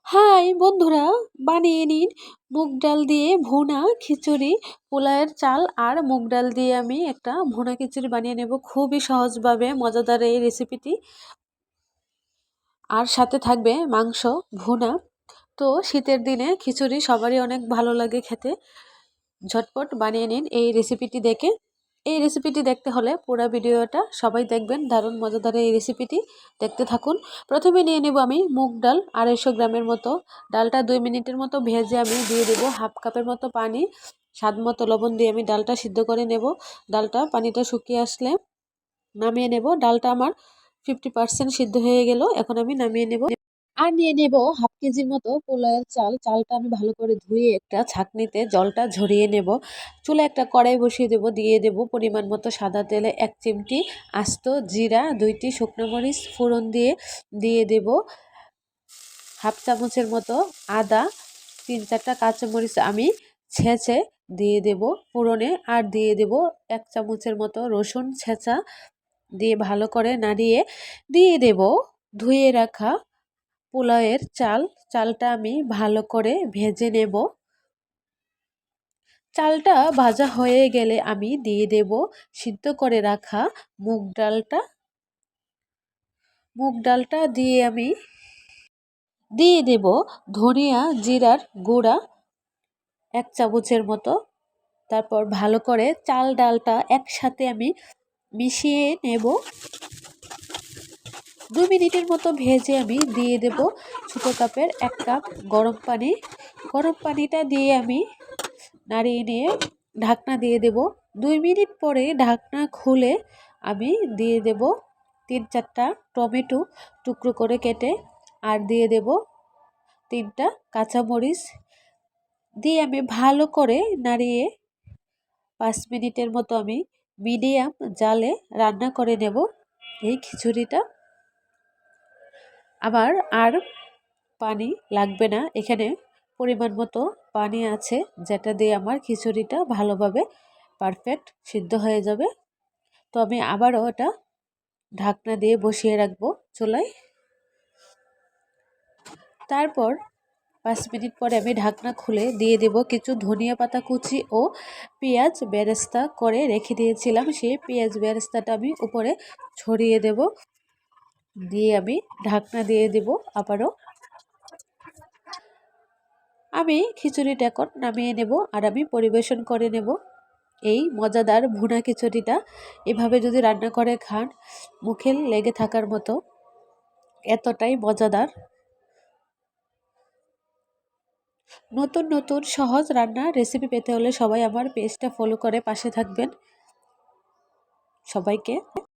High বন্ধুরা, বানিয়ে নিন মুগ ডাল দিয়ে ভুনা খিচুড়ি। পোলাওয়ের চাল আর মুগ ডাল দিয়ে আমি একটা ভুনা খিচুড়ি বানিয়ে নেব খুবই সহজভাবে। মজাদার এই রেসিপিটি, আর সাথে থাকবে মাংস ভুনা। তো শীতের দিনে খিচুড়ি সবারই অনেক ভালো লাগে খেতে। ঝটপট বানিয়ে নিন এই রেসিপিটি দেখে। এই রেসিপিটি দেখতে হলে পুরো ভিডিওটা সবাই দেখবেন। দারুণ মজাদার এই রেসিপিটি, দেখতে থাকুন। প্রথমে নিয়ে নেব আমি মুগ ডাল 250 গ্রামের মতো। ডালটা 2 মিনিটের মতো ভেজে আমি দিয়ে দেব হাফ কাপের মতো পানি। স্বাদ মতো লবণ দিয়ে আমি ডালটা সিদ্ধ করে নেব। ডালটা পানিটা শুকিয়ে আসলে নামিয়ে নেব। ডালটা আমার 50% সিদ্ধ হয়ে গেল, এখন আমি নামিয়ে নেব। আর নিয়ে নেব হাফ কেজির মতো পোলাওয়ের চাল। চালটা আমি ভালো করে ধুয়ে একটা ছাঁকনিতে জলটা ঝরিয়ে নেব। চুলে একটা কড়াই বসিয়ে দেব, দিয়ে দেব পরিমাণ মতো সাদা তেলে 1 চিমটি আস্ত জিরা, 2টি শুকনো মরিচ ফোড়ন দিয়ে দিয়ে দেব হাফ চামচের মতো আদা, 3-4টা কাঁচামরিচ আমি ছেঁচে দিয়ে দেব ফোড়নে। আর দিয়ে দেব 1 চামচের মতো রসুন ছেঁচা, দিয়ে ভালো করে নাড়িয়ে দিয়ে দেব ধুয়ে রাখা পোলাওয়ের চাল। চালটা আমি ভালো করে ভেজে নেব। চালটা ভাজা হয়ে গেলে আমি দিয়ে দেব সিদ্ধ করে রাখা মুগ ডালটা। মুগ ডালটা দিয়ে আমি দিয়ে দেব ধনিয়া জিরার গুঁড়া 1 চামচের মতো। তারপর ভালো করে চাল ডালটা একসাথে আমি মিশিয়ে নেব। 2 মিনিটের মতো ভেজে আমি দিয়ে দেব ছোটো কাপের 1 কাপ গরম পানি। গরম পানিটা দিয়ে আমি নাড়িয়ে নিয়ে ঢাকনা দিয়ে দেব। 2 মিনিট পরে ঢাকনা খুলে আমি দিয়ে দেব 3-4টা টমেটো টুকরো করে কেটে, আর দিয়ে দেব 3টা কাঁচামরিচ দিয়ে আমি ভালো করে নাড়িয়ে 5 মিনিটের মতো আমি মিডিয়াম জালে রান্না করে নেব এই খিচুড়িটা। আমার আর পানি লাগবে না, এখানে পরিমাণ মতো পানি আছে, যেটা দিয়ে আমার খিচুড়িটা ভালোভাবে পারফেক্ট সিদ্ধ হয়ে যাবে। তো আমি আবারও এটা ঢাকনা দিয়ে বসিয়ে রাখবো চুলায়। তারপর 5 মিনিট পরে আমি ঢাকনা খুলে দিয়ে দেব কিছু ধনিয়া পাতা কুচি ও পেঁয়াজ বেরেস্তা করে রেখে দিয়েছিলাম। সেই পেঁয়াজ বেরেস্তাটা আমি উপরে ছড়িয়ে দেব, দিয়ে আমি ঢাকনা দিয়ে দেব আবারও। আমি খিচুড়িটা এখন নামিয়ে নেব আর আমি পরিবেশন করে নেব। এই মজাদার ভুনা খিচুড়িটা এভাবে যদি রান্না করে খান, মুখে লেগে থাকার মতো, এতটাই মজাদার। নতুন নতুন সহজ রান্নার রেসিপি পেতে হলে সবাই আমার পেজটা ফলো করে পাশে থাকবেন। সবাইকে